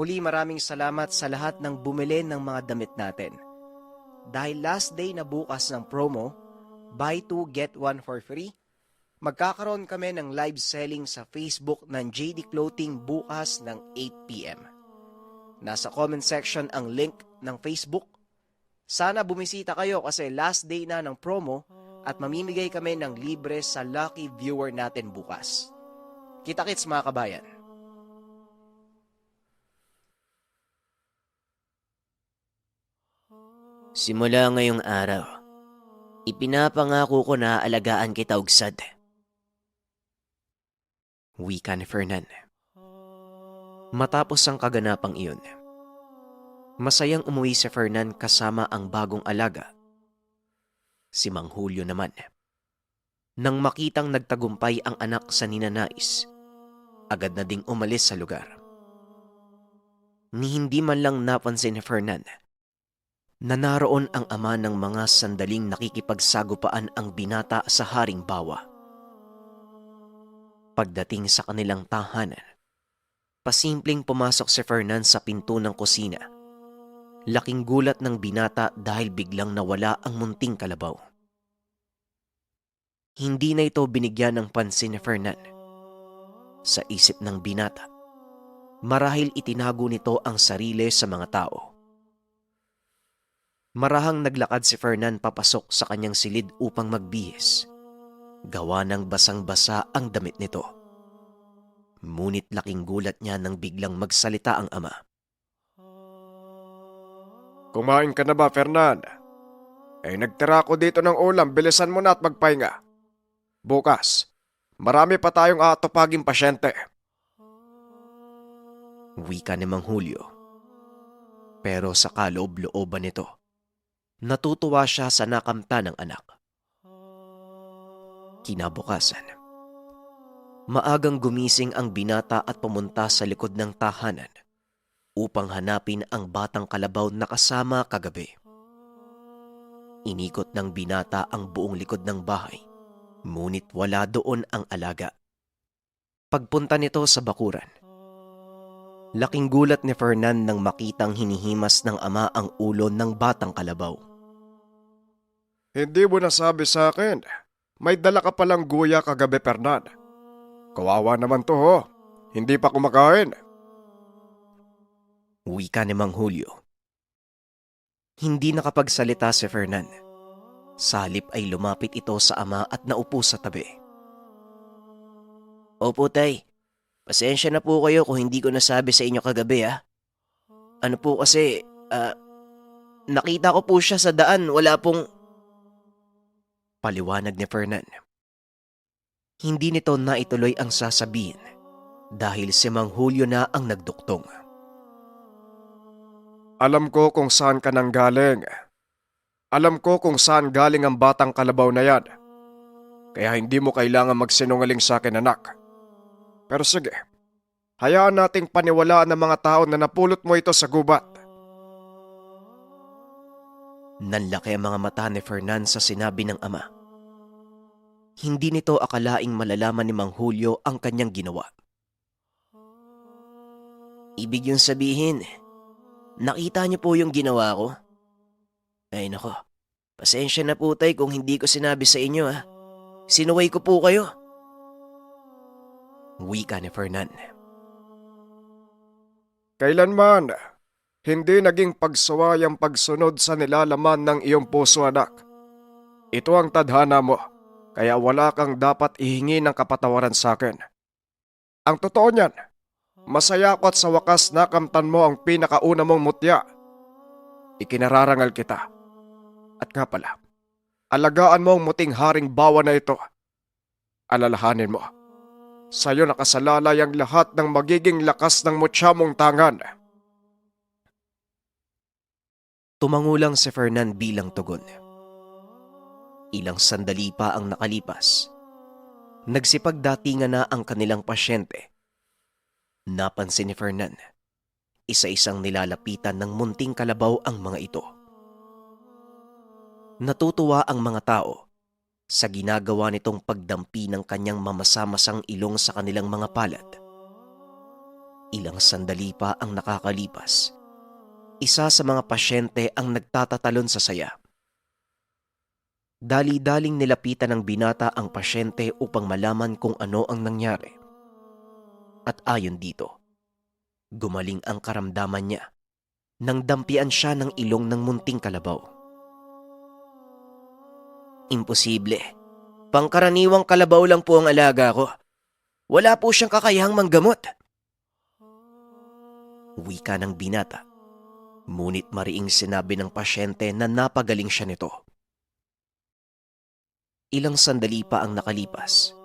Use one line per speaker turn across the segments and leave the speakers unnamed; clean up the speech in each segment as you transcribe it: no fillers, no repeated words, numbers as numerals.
Muli maraming salamat sa lahat ng bumili ng mga damit natin. Dahil last day na bukas ng promo, buy 2 get 1 for free, magkakaroon kami ng live selling sa Facebook ng JD Clothing bukas ng 8 p.m. Nasa comment section ang link ng Facebook. Sana bumisita kayo kasi last day na ng promo at mamimigay kami ng libre sa lucky viewer natin bukas. Kita-kits mga kabayan!
Simula ngayong araw, ipinapangako ko na alagaan kita ugsad. Wika ni Fernan. Matapos ang kaganapang iyon, masayang umuwi si Fernan kasama ang bagong alaga. Si Mang Julio naman. Nang makitang nagtagumpay ang anak sa ninanais, agad na ding umalis sa lugar. Ni hindi man lang napansin ni Fernan na naroon ang ama ng mga sandaling nakikipagsagupaan ang binata sa Haring Bawa. Pagdating sa kanilang tahanan, pasimpleng pumasok si Fernan sa pinto ng kusina. Laking gulat ng binata dahil biglang nawala ang munting kalabaw. Hindi na ito binigyan ng pansin ni Fernan. Sa isip ng binata, marahil itinago nito ang sarili sa mga tao. Marahang naglakad si Fernan papasok sa kanyang silid upang magbihis. Gawa ng basang-basa ang damit nito. Ngunit laking gulat niya nang biglang magsalita ang ama.
Kumain ka na ba, Fernan? Nagtira ko dito ng ulam, bilisan mo na at magpahinga. Bukas, marami pa tayong aatupaging pasyente.
Wika ni Mang Julio. Pero sa kaloob-looban nito, natutuwa siya sa nakamta ng anak. Kinabukasan, maagang gumising ang binata at pumunta sa likod ng tahanan upang hanapin ang batang kalabaw na kasama kagabi. Inikot ng binata ang buong likod ng bahay, ngunit wala doon ang alaga. Pagpunta nito sa bakuran, laking gulat ni Fernan nang makitang hinihimas ng ama ang ulo ng batang kalabaw.
Hindi mo nasabi sa akin, may dala ka palang guya kagabi, Fernan. Kawawa naman to ho, hindi pa kumakain.
Wika ni Mang Julio. Hindi nakapagsalita si Fernan. Sa halip ay lumapit ito sa ama at naupo sa tabi. Opo tay, pasensya na po kayo kung hindi ko nasabi sa inyo kagabi ha. Ano po kasi, nakita ko po siya sa daan, wala pong... Paliwanag ni Fernan. Hindi nito naituloy ang sasabihin dahil si Mang Julio na ang nagduktong.
Alam ko kung saan ka nang galing. Alam ko kung saan galing ang batang kalabaw na yan. Kaya hindi mo kailangan magsinungaling sa akin, anak. Pero sige, hayaan nating paniwalaan ng mga tao na napulot mo ito sa gubat.
Nanlaki ang mga mata ni Fernan sa sinabi ng ama. Hindi nito akalaing malalaman ni Mang Julio ang kanyang ginawa. Ibig yung sabihin, nakita niyo po yung ginawa ko? Ay nako, pasensya na po tay kung hindi ko sinabi sa inyo ha. Sinuway ko po kayo. Wika ni Fernan.
Kailanman, hindi naging pagsuway ang pagsunod sa nilalaman ng iyong puso, anak. Ito ang tadhana mo, kaya wala kang dapat ihingi ng kapatawaran sa akin. Ang totoo niyan, masaya ako at sa wakas nakamtan mo ang pinakauna mong mutya. Ikinararangal kita. At nga pala, alagaan mo ang muting Haring Bawa na ito. Alalahanin mo, sa'yo nakasalalay ang lahat ng magiging lakas ng mutya mong tangan.
Tumangulang si Fernan bilang tugon. Ilang sandali pa ang nakalipas. Nagsipagdatingan na ang kanilang pasyente. Napansin ni Fernan, isa-isang nilalapitan ng munting kalabaw ang mga ito. Natutuwa ang mga tao sa ginagawa nitong pagdampi ng kanyang mamasamasang ilong sa kanilang mga palad. Ilang sandali pa ang nakakalipas. Isa sa mga pasyente ang nagtatatalon sa saya. Dali-daling nilapitan ng binata ang pasyente upang malaman kung ano ang nangyari. At ayon dito, gumaling ang karamdaman niya nang dampian siya ng ilong ng munting kalabaw. Imposible. Pangkaraniwang kalabaw lang po ang alaga ko. Wala po siyang kakayahang manggamot. Wika ng binata. Ngunit mariing sinabi ng pasyente na napagaling siya nito. Ilang sandali pa ang nakalipas.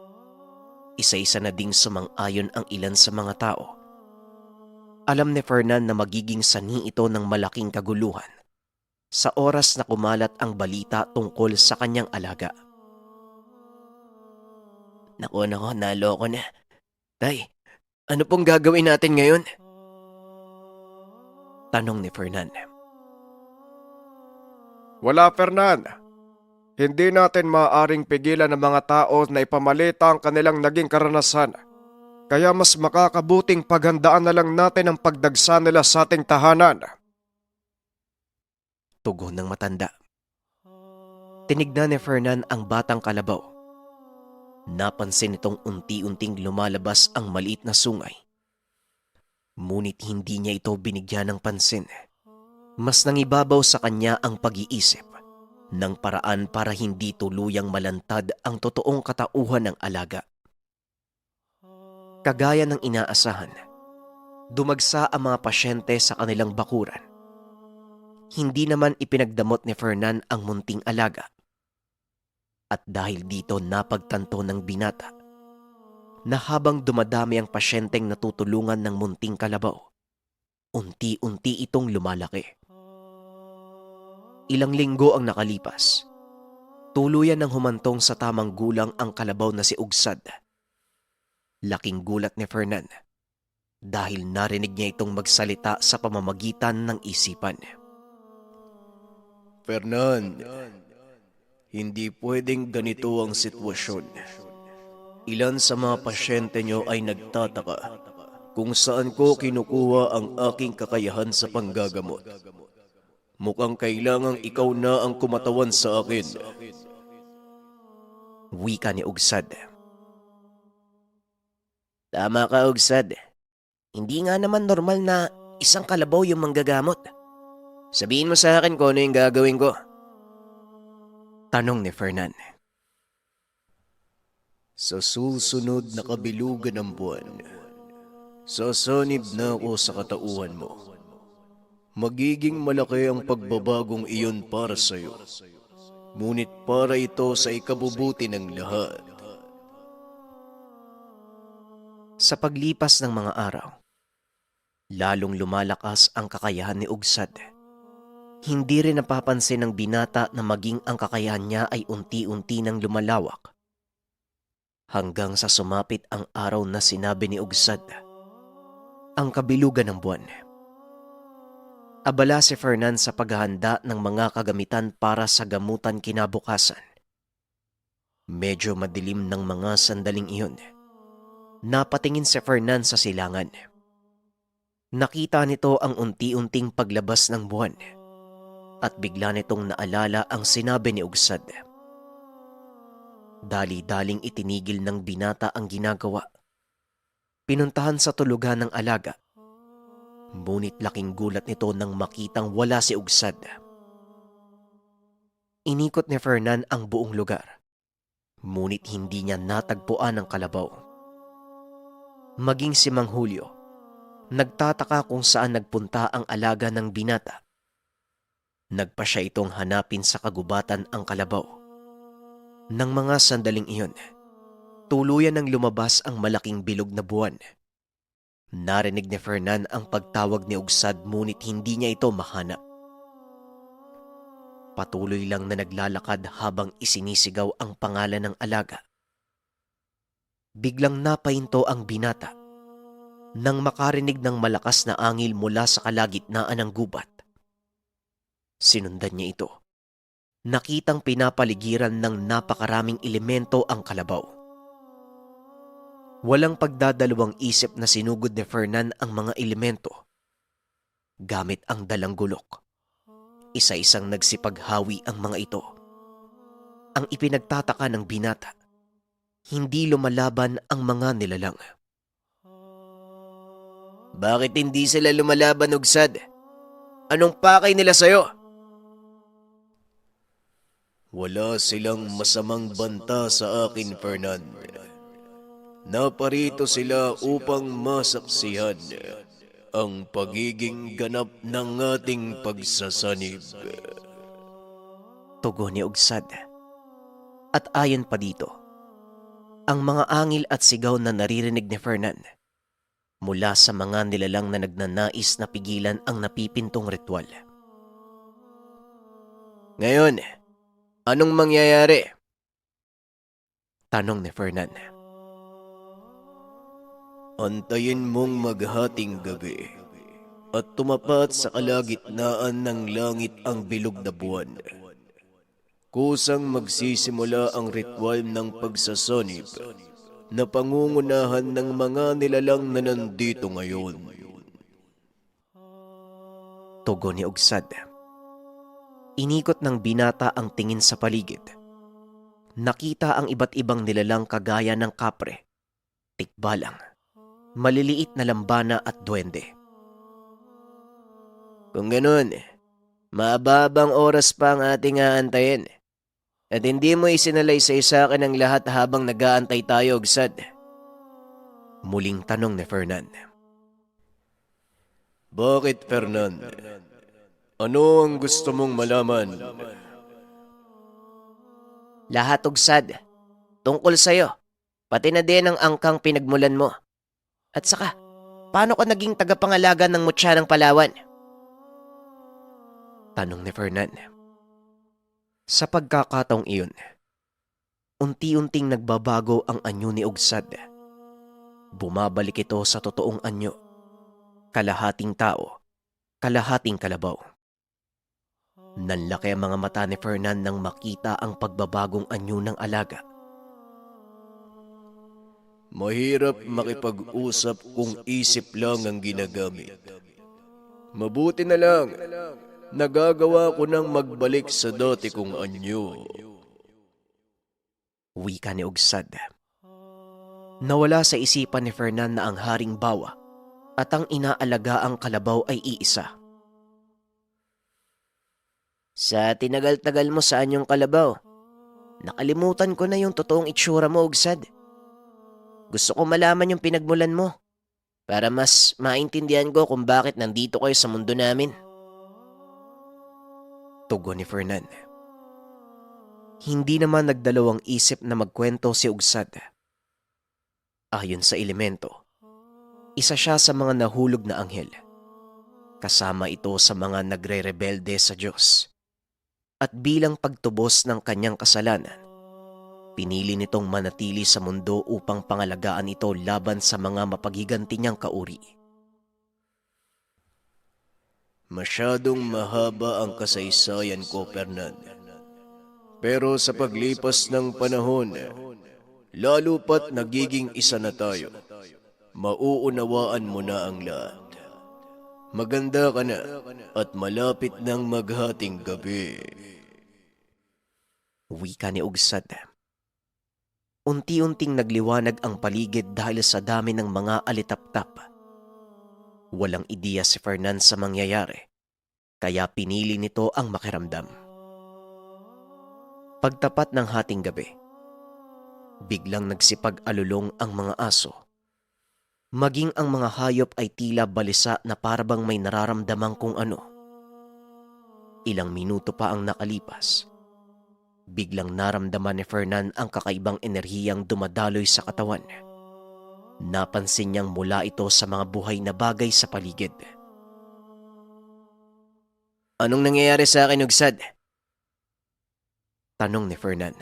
Isa-isa na ding sumang-ayon ang ilan sa mga tao. Alam ni Fernan na magiging sanhi ito ng malaking kaguluhan sa oras na kumalat ang balita tungkol sa kanyang alaga. Nako, naloko na. Tay, ano pong gagawin natin ngayon? Tanong ni Fernan.
Wala, Fernan. Hindi natin maaaring pigilan ng mga tao na ipamalita ang kanilang naging karanasan. Kaya mas makakabuting paghandaan na lang natin ang pagdagsa nila sa ating tahanan.
Tugon ng matanda. Tinignan ni Fernan ang batang kalabaw. Napansin itong unti-unting lumalabas ang maliit na sungay. Ngunit hindi niya ito binigyan ng pansin. Mas nangibabaw sa kanya ang pag-iisip ng paraan para hindi tuluyang malantad ang totoong katauhan ng alaga. Kagaya ng inaasahan, dumagsa ang mga pasyente sa kanilang bakuran. Hindi naman ipinagdamot ni Fernan ang munting alaga. At dahil dito napagtanto ng binata na habang dumadami ang pasyenteng natutulungan ng munting kalabaw, unti-unti itong lumalaki. Ilang linggo ang nakalipas. Tuluyan ng humantong sa tamang gulang ang kalabaw na si Ugsad. Laking gulat ni Fernan dahil narinig niya itong magsalita sa pamamagitan ng isipan.
Fernan, hindi pwedeng ganito ang sitwasyon. Ilan sa mga pasyente nyo ay nagtataka kung saan ko kinukuha ang aking kakayahan sa panggagamot. Mukhang kailangang ikaw na ang kumatawan sa akin.
Wika ni Ugsad. Tama ka, Ugsad. Hindi nga naman normal na isang kalabaw yung manggagamot. Sabihin mo sa akin kung ano yung gagawin ko. Tanong ni Fernan.
Sa susunod na kabilugan ng buwan, sasanib na ako sa katauhan mo. Magiging malaki ang pagbabagong iyon para sa iyo. Ngunit para ito sa ikabubuti ng lahat.
Sa paglipas ng mga araw, lalong lumalakas ang kakayahan ni Ugsad. Hindi rin napapansin ng binata na maging ang kakayahan niya ay unti-unti nang lumalawak. Hanggang sa sumapit ang araw na sinabi ni Ugsad, ang kabilugan ng buwan. Abala si Fernan sa paghahanda ng mga kagamitan para sa gamutan kinabukasan. Medyo madilim ng mga sandaling iyon. Napatingin si Fernan sa silangan. Nakita nito ang unti-unting paglabas ng buwan at bigla nitong naalala ang sinabi ni Ugsad. Dali-daling itinigil ng binata ang ginagawa. Pinuntahan sa tulugan ng alaga. Ngunit laking gulat nito nang makitang wala si Ugsad. Inikot ni Fernan ang buong lugar. Ngunit hindi niya natagpuan ang kalabaw. Maging si Mang Julio, nagtataka kung saan nagpunta ang alaga ng binata. Nagpa siya itong hanapin sa kagubatan ang kalabaw. Nang mga sandaling iyon, tuluyan nang lumabas ang malaking bilog na buwan. Narinig ni Fernan ang pagtawag ni Ugsad ngunit hindi niya ito mahanap. Patuloy lang na naglalakad habang isinisigaw ang pangalan ng alaga. Biglang napahinto ang binata nang makarinig ng malakas na angil mula sa kalagitnaan ng gubat. Sinundan niya ito. Nakitang pinapaligiran ng napakaraming elemento ang kalabaw. Walang pagdadalawang isip na sinugod ni Fernan ang mga elemento gamit ang dalang gulok. Isa-isang nagsipaghawi ang mga ito. Ang ipinagtataka ng binata, hindi lumalaban ang mga nilalang.
Bakit hindi sila lumalaban, Ugsad? Anong pakay nila sa'yo? Wala silang masamang banta sa akin, Fernan. Naparito sila upang masaksihan ang pagiging ganap ng ating pagsasanib.
Tugon ni Ugsad. At ayon pa dito, ang mga angil at sigaw na naririnig ni Fernan mula sa mga nilalang na nagnanais na pigilan ang napipintong ritual.
Ngayon, anong mangyayari?
Tanong ni Fernan.
Antayin mong maghating gabi at tumapat sa kalagitnaan ng langit ang bilog na buwan. Kusang magsisimula ang ritual ng pagsasanib na pangungunahan ng mga nilalang na nandito ngayon.
Tugon ni Ugsad. Inikot ng binata ang tingin sa paligid. Nakita ang iba't ibang nilalang kagaya ng kapre, tikbalang, maliliit na lambana at duwende.
Kung ganun, mababang oras pa ang ating aantayin. At hindi mo isinalaysay sa akin ang lahat habang nag-aantay tayo, Ugsad.
Muling tanong ni Fernan.
Bakit, Fernan? Ano ang gusto mong malaman?
Lahat, Ugsad. Tungkol sa'yo. Pati na din ang angkang pinagmulan mo. At saka, paano ka naging tagapangalaga ng mutya ng Palawan? Tanong ni Fernan. Sa pagkakataong iyon, unti-unting nagbabago ang anyo ni Ugsad. Bumabalik ito sa totoong anyo. Kalahating tao, kalahating kalabaw. Nanlaki ang mga mata ni Fernan nang makita ang pagbabagong anyo ng alaga.
Mahirap makipag-usap kung isip lang ang ginagamit. Mabuti na lang, nagagawa ko nang magbalik sa dati kong anyo.
Wika ni Ugsad. Nawala sa isipan ni Fernan na ang haring bawa at ang inaalagaang kalabaw ay iisa.
Sa tinagal-tagal mo sa anyong kalabaw, nakalimutan ko na yung totoong itsura mo, Ugsad. Gusto ko malaman yung pinagmulan mo para mas maintindihan ko kung bakit nandito kayo sa mundo namin.
Tugon ni Fernan. Hindi naman nagdalawang isip na magkwento si Ugsad. Ayon sa elemento, isa siya sa mga nahulog na anghel. Kasama ito sa mga nagre-rebelde sa Diyos. At bilang pagtubos ng kanyang kasalanan, pinili nitong manatili sa mundo upang pangalagaan ito laban sa mga mapaghiganti niyang kauri.
Masyadong mahaba ang kasaysayan ko, Fernan. Pero sa paglipas ng panahon, lalo pat nagiging isa na tayo. Mauunawaan mo na ang lahat. Maganda ka na at malapit ng maghating gabi.
Wika ni Ugsad. Unti-unting nagliwanag ang paligid dahil sa dami ng mga alitap-tap. Walang ideya si Fernan sa mangyayari, kaya pinili nito ang makiramdam. Pagtapat ng hating gabi, biglang nagsipag-alulong ang mga aso. Maging ang mga hayop ay tila balisa na parabang may nararamdamang kung ano. Ilang minuto pa ang nakalipas. Biglang naramdaman ni Fernan ang kakaibang enerhiyang dumadaloy sa katawan. Napansin niyang mula ito sa mga buhay na bagay sa paligid.
Anong nangyayari sa akin, Ugsad?
Tanong ni Fernan.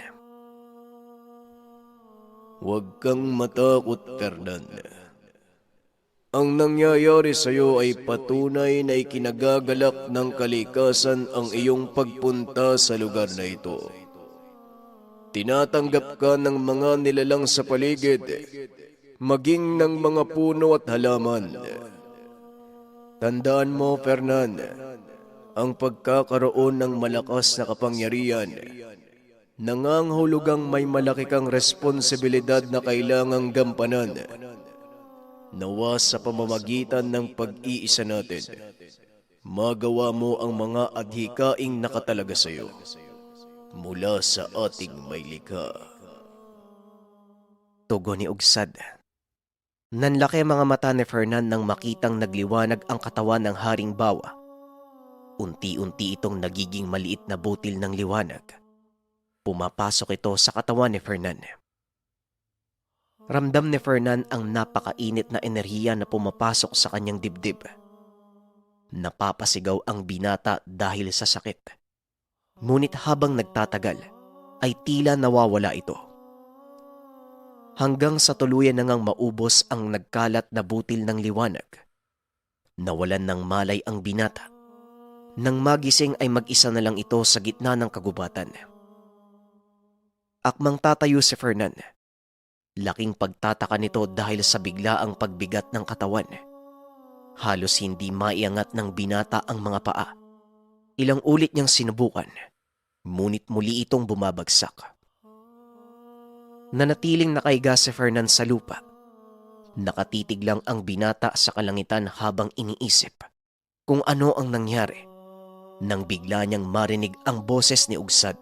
Huwag kang matakot, Fernan. Ang nangyayari sa iyo ay patunay na ikinagagalak ng kalikasan ang iyong pagpunta sa lugar na ito. Tinatanggap ka ng mga nilalang sa paligid maging ng mga puno at halaman. Tandaan mo, Fernan, ang pagkakaroon ng malakas na kapangyarihan nangangahulugang may malaki kang responsibilidad na kailangang gampanan. Nawa sa pamamagitan ng pag-iisa natin, magawa mo ang mga adhikaing nakatalaga sa iyo mula sa ating may likha.
Tugon ni Ugsad. Nanlaki ang mga mata ni Fernan nang makitang nagliwanag ang katawan ng Haring Bawa. Unti-unti itong nagiging maliit na butil ng liwanag. Pumapasok ito sa katawan ni Fernan. Ramdam ni Fernan ang napakainit na enerhiya na pumapasok sa kanyang dibdib. Napapasigaw ang binata dahil sa sakit. Ngunit habang nagtatagal, ay tila nawawala ito. Hanggang sa tuluyan na ngang maubos ang nagkalat na butil ng liwanag. Nawalan ng malay ang binata. Nang magising ay mag-isa na lang ito sa gitna ng kagubatan. Akmang tatayo si Fernan. Laking pagtataka nito dahil sa biglaang pagbigat ng katawan. Halos hindi maiangat ng binata ang mga paa. Ilang ulit niyang sinubukan, ngunit muli itong bumabagsak. Nanatiling nakaiga si Fernan sa lupa. Nakatitig lang ang binata sa kalangitan habang iniisip kung ano ang nangyari nang bigla niyang marinig ang boses ni Ugsad.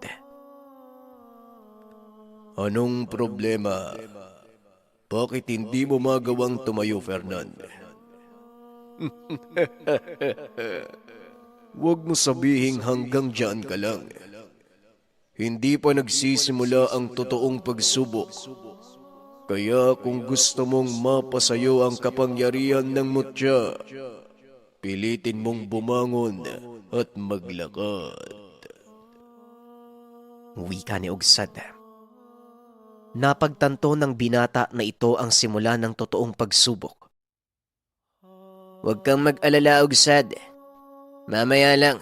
Anong problema? Bakit hindi mo magawang tumayo, Fernan? Huwag mo sabihing hanggang dyan ka lang. Hindi pa nagsisimula ang totoong pagsubok. Kaya kung gusto mong mapasayo ang kapangyarihan ng mutya, pilitin mong bumangon at maglakad.
Wika ni Ugsad. Napagtanto ng binata na ito ang simula ng totoong pagsubok.
Huwag kang mag-alala, Ugsad. Mamaya lang.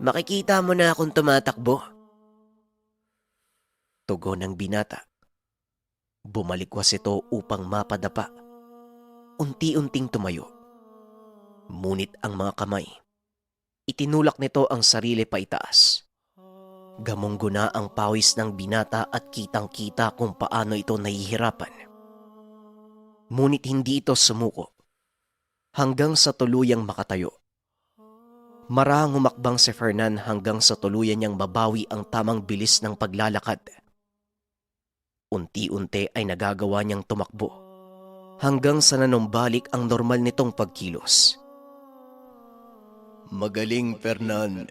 Makikita mo na akong tumatakbo.
Tugon ng binata. Bumalikwas ito upang mapadapa. Unti-unting tumayo. Ngunit ang mga kamay, itinulak nito ang sarili paitaas. Gamunggo na ang pawis ng binata at kitang-kita kung paano ito nahihirapan. Ngunit hindi ito sumuko hanggang sa tuluyang makatayo. Marahang humakbang si Fernan hanggang sa tuluyan niyang babawi ang tamang bilis ng paglalakad. Unti-unti ay nagagawa niyang tumakbo hanggang sa nanumbalik ang normal nitong pagkilos.
Magaling, Fernan.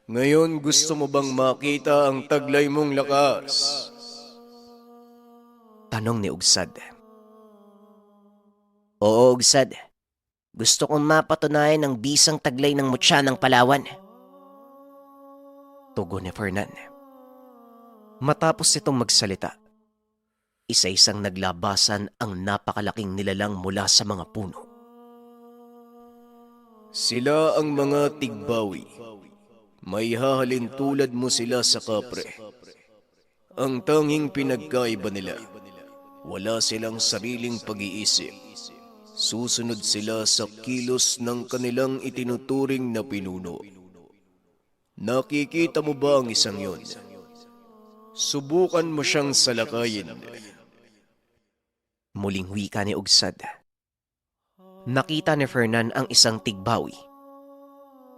Ngayon gusto mo bang makita ang taglay mong lakas?
Tanong ni Ugsad.
Oo, Ugsad. Gusto kong mapatunayan ang bisang taglay ng mutya ng Palawan.
Tugon ni Fernan. Matapos itong magsalita, isa-isang naglabasan ang napakalaking nilalang mula sa mga puno.
Sila ang mga tigbawi. May hahalin tulad mo sila sa kapre. Ang tanging pinagkaiba nila, wala silang sariling pag-iisip. Susunod sila sa kilos ng kanilang itinuturing na pinuno. Nakikita mo ba ang isang yon? Subukan mo siyang salakayin.
Muling wika ni Ugsad. Nakita ni Fernan ang isang tigbawi.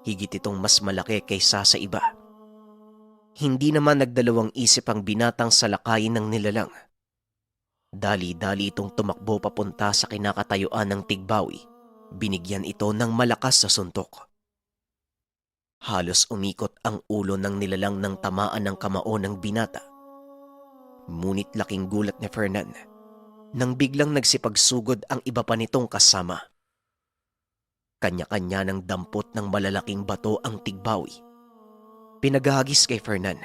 Higit itong mas malaki kaysa sa iba. Hindi naman nagdalawang isip ang binatang salakayin ng nilalang. Dali-dali itong tumakbo papunta sa kinakatayuan ng tigbawi. Binigyan ito ng malakas na suntok. Halos umikot ang ulo ng nilalang ng tamaan ng kamao ng binata. Ngunit laking gulat ni Fernan nang biglang nagsipagsugod ang iba pa nitong kasama. Kanya-kanya ng dampot ng malalaking bato ang tigbawi. Pinagahagis kay Fernan.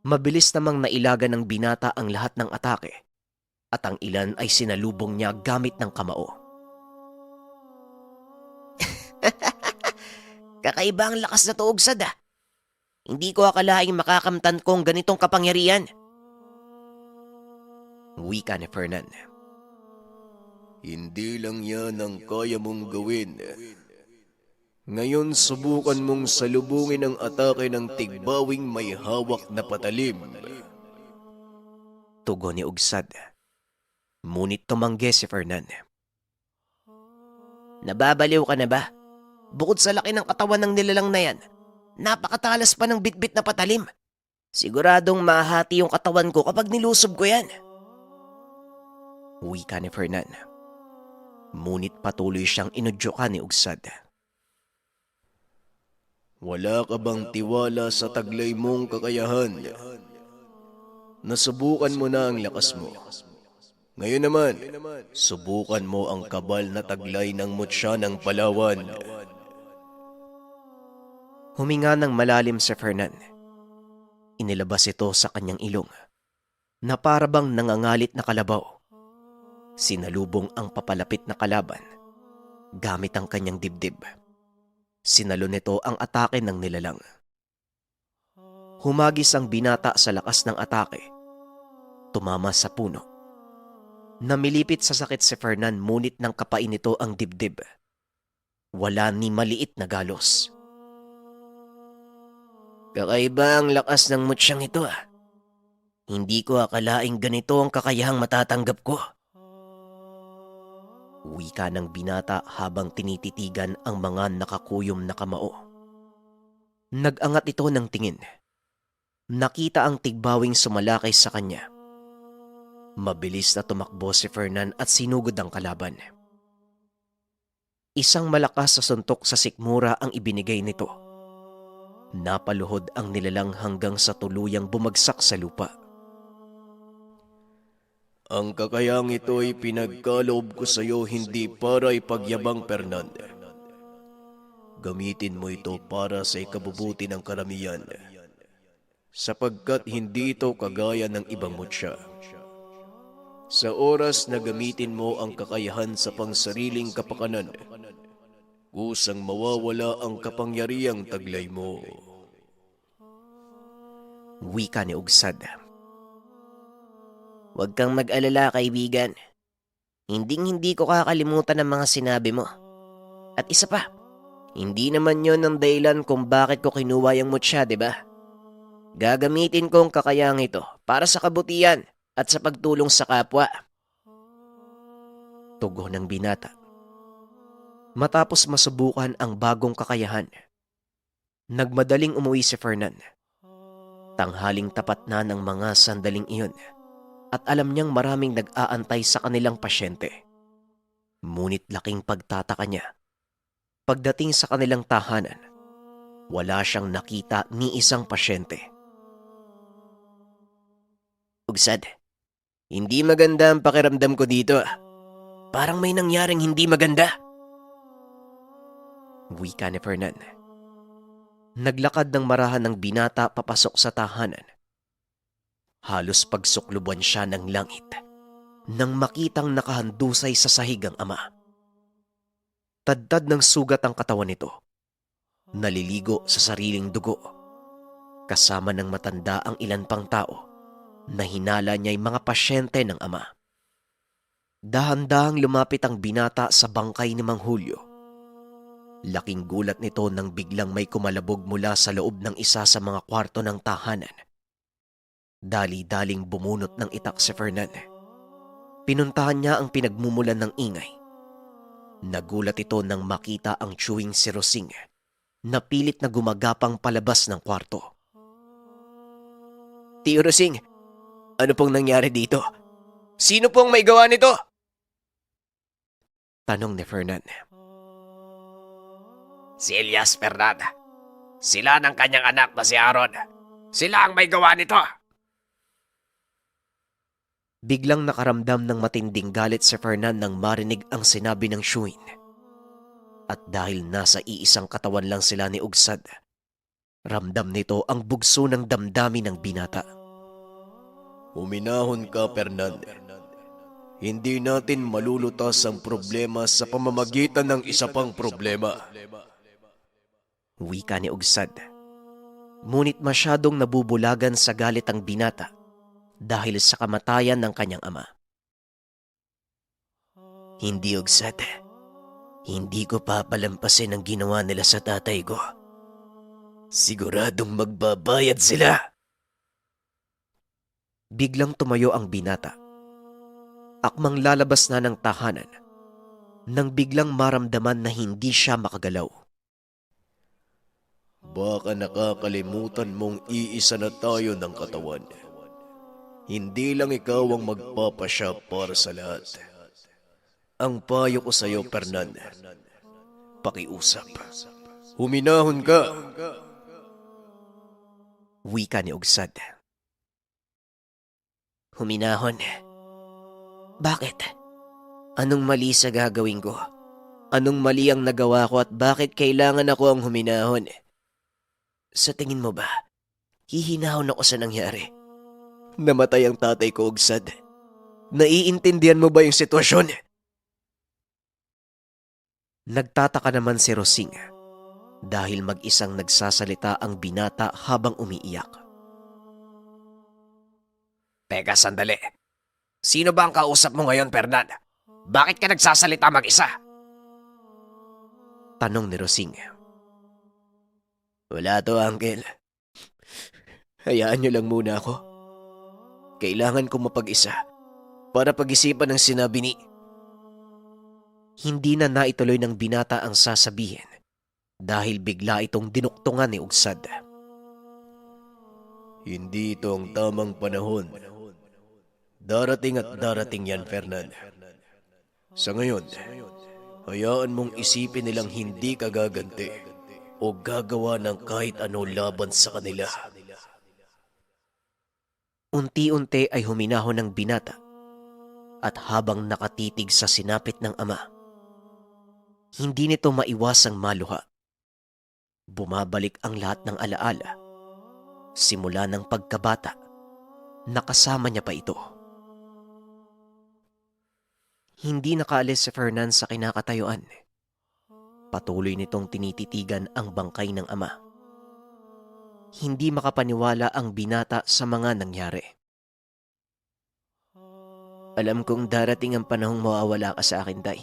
Mabilis namang nailaga ng binata ang lahat ng atake at ang ilan ay sinalubong niya gamit ng kamao.
Kakaiba ang lakas na to, Ugsad. Hindi ko akalaing makakamtan kong ganitong kapangyarihan.
Wika ni Fernan.
Hindi lang yan ang kaya mong gawin. Ngayon subukan mong salubungin ang atake ng tigbawing may hawak na patalim.
Tugon ni Ugsad. Ngunit tumanggi si Fernan.
Nababaliw ka na ba? Bukod sa laki ng katawan ng nilalang na yan, napakatalas pa ng bitbit na patalim. Siguradong mahati yung katawan ko kapag nilusob ko yan.
Wika ni Fernan. Ngunit patuloy siyang inudyukan ni Ugsad.
Wala ka bang tiwala sa taglay mong kakayahan? Nasubukan mo na ang lakas mo. Ngayon naman, subukan mo ang kabal na taglay ng mutya ng Palawan.
Huminga ng malalim si Fernan. Inilabas ito sa kanyang ilong na parabang nangangalit na kalabaw. Sinalubong ang papalapit na kalaban gamit ang kanyang dibdib. Sinalo nito ang atake ng nilalang. Humagis ang binata sa lakas ng atake. Tumama sa puno. Namilipit sa sakit si Fernan ngunit nang kapain nito ang dibdib. Wala ni maliit na galos.
Kakaiba ang lakas ng mutsyang ito ah. Hindi ko akalaing ganito ang kakayahang matatanggap ko.
Wika ng binata habang tinititigan ang mga nakakuyom na kamao. Nag-angat ito ng tingin. Nakita ang tigbawing sumalakay sa kanya. Mabilis na tumakbo si Fernan at sinugod ang kalaban. Isang malakas sa suntok sa sikmura ang ibinigay nito. Napaluhod ang nilalang hanggang sa tuluyang bumagsak sa lupa.
Ang kakayang ito ay pinagkaloob ko sa iyo hindi para ipagyabang, Fernan. Gamitin mo ito para sa ikabubuti ng karamihan. Sapagkat hindi ito kagaya ng ibang mutya. Sa oras na gamitin mo ang kakayahan sa pangsariling kapakanan, kusang mawawala ang kapangyarihang taglay mo.
Wika ni Ugsad.
Huwag kang mag-alala, kaibigan. Hinding-hindi ko kakalimutan ang mga sinabi mo. At isa pa, hindi naman yon ang dahilan kung bakit ko kinuha yung mutya, di ba? Gagamitin ko ang kakayahang ito para sa kabutihan at sa pagtulong sa kapwa.
Tugon ng binata. Matapos masubukan ang bagong kakayahan, nagmadaling umuwi si Fernan. Tanghaling tapat na ng mga sandaling iyon at alam niyang maraming nag-aantay sa kanilang pasyente. Ngunit laking pagtataka niya. Pagdating sa kanilang tahanan, wala siyang nakita ni isang pasyente.
Ugsad, hindi maganda ang pakiramdam ko dito. Parang may nangyaring hindi maganda.
Wika ni Fernan. Naglakad ng marahan ng binata papasok sa tahanan. Halos pagsukluban siya ng langit nang makitang nakahandusay sa sahig ang ama. Tadtad ng sugat ang katawan nito. Naliligo sa sariling dugo. Kasama ng matanda ang ilan pang tao na hinala niya'y mga pasyente ng ama. Dahan-dahang lumapit ang binata sa bangkay ni Mang Julio. Laking gulat nito nang biglang may kumalabog mula sa loob ng isa sa mga kwarto ng tahanan. Dali-daling bumunot ng itak si Fernan. Pinuntahan niya ang pinagmumulan ng ingay. Nagulat ito nang makita ang chewing si Rosing na pilit na gumagapang palabas ng kwarto.
Tio Rosing, ano pong nangyari dito? Sino pong may gawa nito?
Tanong ni Fernan.
Si Elias Fernan. Sila ng kanyang anak na si Aaron. Sila ang may gawa nito.
Biglang nakaramdam ng matinding galit si Fernan nang marinig ang sinabi ng Shuin. At dahil nasa iisang katawan lang sila ni Ugsad, ramdam nito ang bugso ng damdamin ng binata.
Huminahon ka, Fernan. Hindi natin malulutas ang problema sa pamamagitan ng isa pang problema.
Wika ni Ugsad. Ngunit masyadong nabubulagan sa galit ang binata dahil sa kamatayan ng kanyang ama.
Hindi, Ugsad. Hindi ko papalampasin ang ginawa nila sa tatay ko. Siguradong magbabayad sila.
Biglang tumayo ang binata. Akmang lalabas na ng tahanan nang biglang maramdaman na hindi siya makagalaw.
Baka nakakalimutan mong iisa na tayo ng katawan. Hindi lang ikaw ang magpapasya para sa lahat. Ang payo ko sa'yo, Fernan, pakiusap. Huminahon ka.
Wika ni Ugsad.
Huminahon. Bakit? Anong mali sa gagawin ko? Anong mali ang nagawa ko at bakit kailangan ako ang huminahon? Sa tingin mo ba, hihinahon ako sa nangyari? Namatay ang tatay ko, Ugsad. Naiintindihan mo ba yung sitwasyon?
Nagtataka naman si Rosing dahil mag-isang nagsasalita ang binata habang umiiyak.
Teka, sandali. Sino ba ang kausap mo ngayon, Fernan? Bakit ka nagsasalita mag-isa?
Tanong ni Rosing.
Wala to, Uncle. Hayaan niyo lang muna ako. Kailangan ko mapag-isa para pag-isipan ang sinabi ni...
Hindi na naituloy ng binata ang sasabihin dahil bigla itong dinuktungan ni Ugsad.
Hindi ito ang tamang panahon. Darating at darating yan, Fernan. Sa ngayon, hayaan mong isipin nilang hindi ka gaganti o gagawa ng kahit ano laban sa kanila.
Unti-unti ay huminahon ng binata at habang nakatitig sa sinapit ng ama, hindi nito maiwasang maluha. Bumabalik ang lahat ng alaala, simula ng pagkabata, nakasama niya pa ito. Hindi nakaalis si Fernan sa kinakatayuan. Patuloy nitong tinititigan ang bangkay ng ama. Hindi makapaniwala ang binata sa mga nangyari.
Alam kong darating ang panahong mawawala ka sa akin, Tay.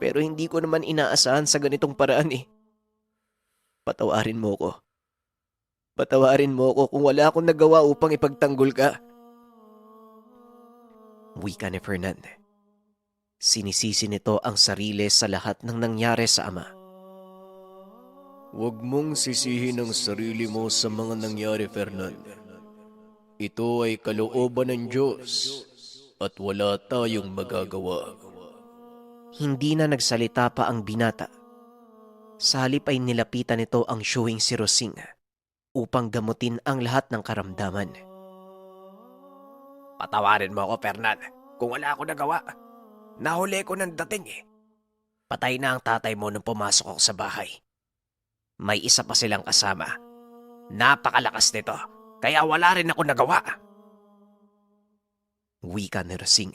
Pero hindi ko naman inaasahan sa ganitong paraan eh. Patawarin mo ko. Patawarin mo ko kung wala akong nagawa upang ipagtanggol ka.
Wika ni Fernan. Sinisisi nito ang sarili sa lahat ng nangyari sa ama.
Huwag mong sisihin ang sarili mo sa mga nangyari, Fernan. Ito ay kalooban ng Diyos at wala tayong magagawa.
Hindi na nagsalita pa ang binata. Sa halip ay nilapitan nito ang syuhing si Rosing upang gamutin ang lahat ng karamdaman.
Patawarin mo ako, Fernan, kung wala ako nagawa. Nahuli ko ng dating eh. Patay na ang tatay mo nung pumasok ako sa bahay. May isa pa silang kasama. Napakalakas nito, kaya wala rin ako nagawa.
Wika ni Rosing.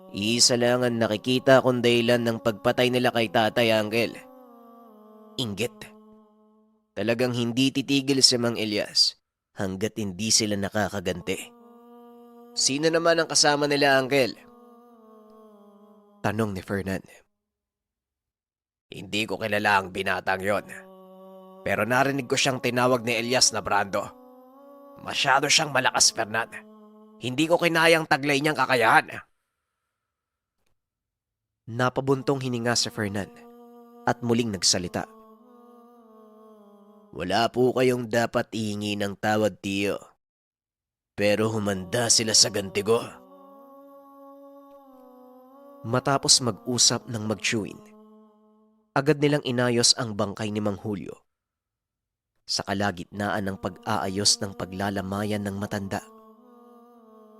Isa lang ang nakikita kong dahilan ng pagpatay nila kay tatay, Uncle. Inggit. Talagang hindi titigil si Mang Elias hanggat hindi sila nakakaganti. Sino naman ang kasama nila, Uncle?
Tanong ni Fernan.
Hindi ko kilala ang binatang yon. Pero narinig ko siyang tinawag ni Elias na Brando. Masyado siyang malakas, Fernan. Hindi ko kinayang taglay niyang kakayahan.
Napabuntong hininga si Fernan at muling nagsalita.
Wala po kayong dapat ihingi ng tawad, tiyo. Pero humanda sila sa ganti ko.
Matapos mag-usap ng magtsuin, agad nilang inayos ang bangkay ni Mang Julio. Sa kalagitnaan ng pag-aayos ng paglalamayan ng matanda,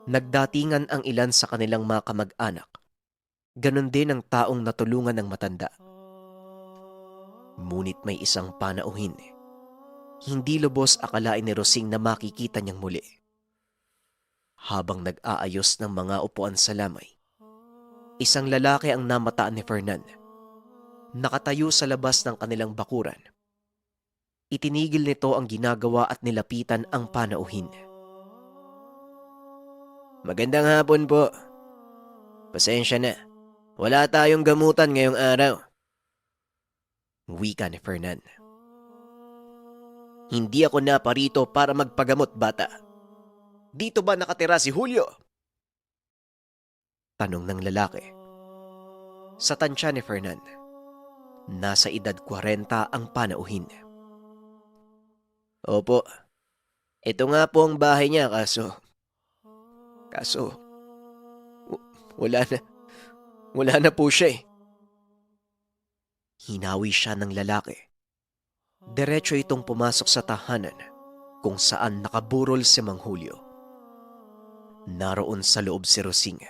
nagdatingan ang ilan sa kanilang mga kamag-anak. Ganon din ang taong natulungan ng matanda. Ngunit may isang panauhin. Hindi lubos akalain ni Rosing na makikita niyang muli. Habang nag-aayos ng mga upuan sa lamay, isang lalaki ang namataan ni Fernan. Nakatayo sa labas ng kanilang bakuran. Itinigil nito ang ginagawa at nilapitan ang panauhin.
Magandang hapon po. Pasensya na. Wala tayong gamutan ngayong araw.
Wika ni Fernan. Hindi ako naparito para magpagamot, bata. Dito ba nakatira si Julio? Tanong ng lalaki. Sa tansya ni Fernan, nasa edad 40 ang panauhin.
Opo. Ito nga po ang bahay niya kaso wala na. Wala na po siya eh.
Hinawi siya ng lalaki. Diretso itong pumasok sa tahanan kung saan nakaburol si Mang Julio. Naroon sa loob si Rosing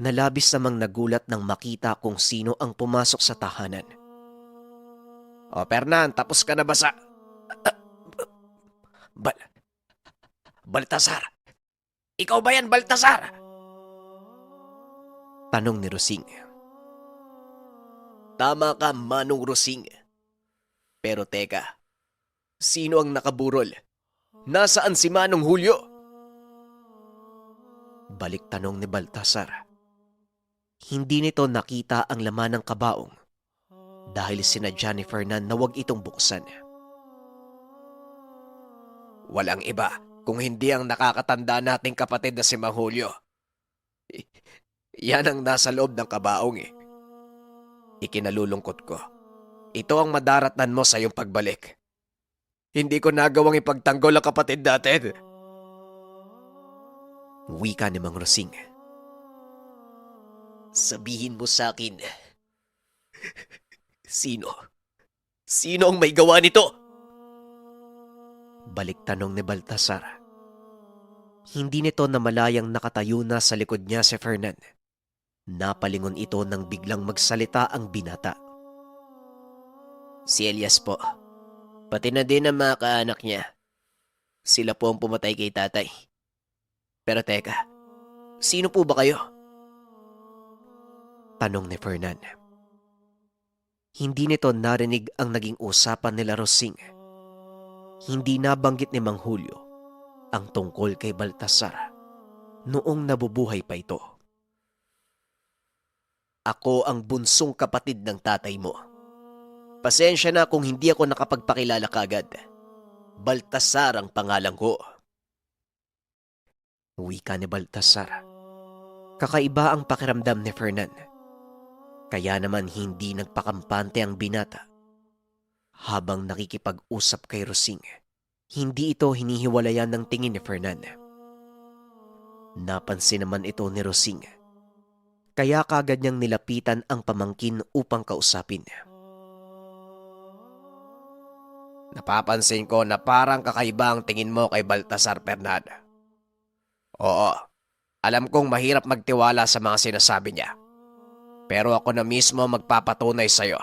na labis namang nagulat nang makita kung sino ang pumasok sa tahanan.
O Fernan, tapos ka na ba sa... Baltasar! Ikaw ba yan, Baltasar?
Tanong ni Rosing.
Tama ka, Manong Rosing. Pero teka, sino ang nakaburol? Nasaan si Manong Julio?
Balik tanong ni Baltasar. Hindi nito nakita ang laman ng kabaong dahil sinadya ni Fernan na wag itong buksan.
Walang iba kung hindi ang nakakatanda nating kapatid na si Mang Julio. Yan ang nasa loob ng kabaong eh. Ikinalulungkot ko. Ito ang madaratnan mo sa iyong pagbalik. Hindi ko nagawang ipagtanggol ang kapatid natin.
Wika ni Mang Rosing.
Sabihin mo sa akin, Sino ang may gawa nito?
Balik tanong ni Baltasar. Hindi nito namalayang nakatayo na sa likod niya si Fernan. Napalingon ito nang biglang magsalita ang binata.
Si Elias po. Pati na din ang mga kaanak niya. Sila po ang pumatay kay tatay. Pero teka, sino po ba kayo?
Tanong ni Fernan. Hindi nito narinig ang naging usapan nila Rosing. Hindi nabanggit ni Mang Julio ang tungkol kay Baltasar noong nabubuhay pa ito.
Ako ang bunsong kapatid ng tatay mo. Pasensya na kung hindi ako nakapagpakilala kagad. Baltasar ang pangalan ko.
Wika ni Baltasar. Kakaiba ang pakiramdam ni Fernan. Kaya naman hindi nagpakampante ang binata. Habang nakikipag-usap kay Rosing, hindi ito hinihiwalayan ng tingin ni Fernan. Napansin naman ito ni Rosing. Kaya kagad niyang nilapitan ang pamangkin upang kausapin.
Napapansin ko na parang kakaiba ang tingin mo kay Baltasar, Fernan. Oo, alam kong mahirap magtiwala sa mga sinasabi niya. Pero ako na mismo magpapatunay sa'yo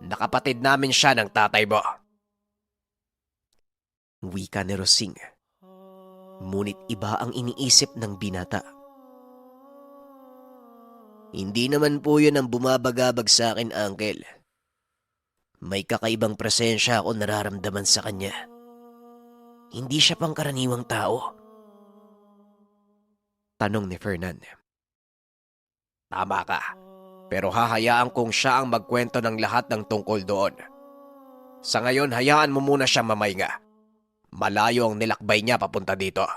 na kapatid namin siya ng tatay mo.
Wika ni Rosing. Ngunit iba ang iniisip ng binata.
Hindi naman po yun ang bumabagabag sa akin, Uncle. May kakaibang presensya ako nararamdaman sa kanya. Hindi siya pangkaraniwang tao.
Tanong ni Fernan.
Tama ka. Pero hahayaan kong siya ang magkwento ng lahat ng tungkol doon. Sa ngayon, hayaan mo muna siyang mamahinga. Malayo ang nilakbay niya papunta dito.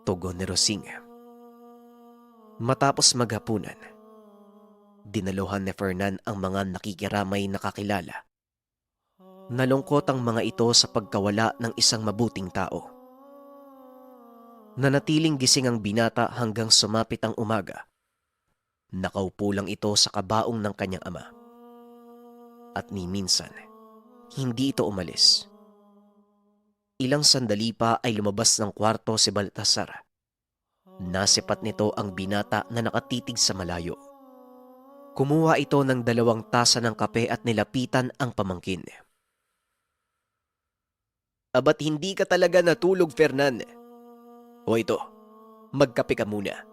Tugon ni Rosing. Matapos maghapunan, dinaluhan ni Fernan ang mga nakikiramay na kakilala. Nalungkot ang mga ito sa pagkawala ng isang mabuting tao. Nanatiling gising ang binata hanggang sumapit ang umaga. Nakaupo lang ito sa kabaong ng kanyang ama. At ni minsan, hindi ito umalis. Ilang sandali pa ay lumabas ng kwarto si Baltasar. Nasipat nito ang binata na nakatitig sa malayo. Kumuha ito ng 2 tasa ng kape at nilapitan ang pamangkin.
Abat hindi ka talaga natulog, Fernan. O ito, magkape ka muna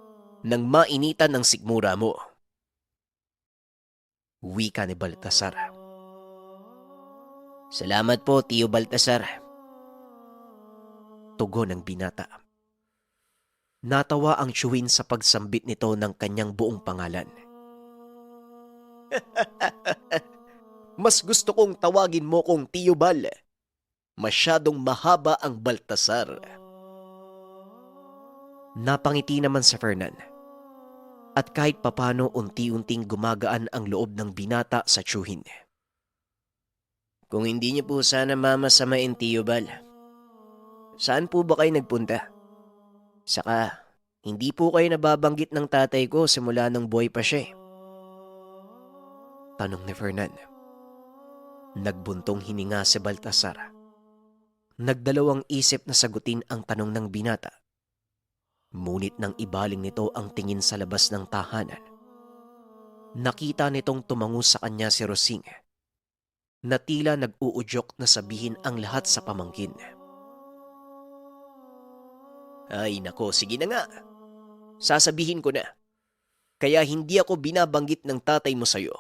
nang mainitan ng sikmura mo.
Wika ni Baltasar.
Salamat po, Tio Baltasar.
Tugon ng binata. Natawa ang Chewin sa pagsambit nito ng kanyang buong pangalan.
Mas gusto kong tawagin mo kong Tio Bal. Masyadong mahaba ang Baltasar.
Napangiti naman si Fernan. At kahit papano unti-unting gumagaan ang loob ng binata sa tiyuhin.
Kung hindi niyo po sana mamasamain, Tio Bal, saan po ba kayo nagpunta? Saka, hindi po kayo nababanggit ng tatay ko simula nung buhay pa siya.
Tanong ni Fernan. Nagbuntong hininga si Baltasar. Nagdalawang isip na sagutin ang tanong ng binata. Ngunit nang ibaling nito ang tingin sa labas ng tahanan, nakita nitong tumango sa kanya si Rosing na tila nag-uudyok na sabihin ang lahat sa pamangkin.
Ay nako, sige na nga. Sasabihin ko na. Kaya hindi ako binabanggit ng tatay mo sa'yo.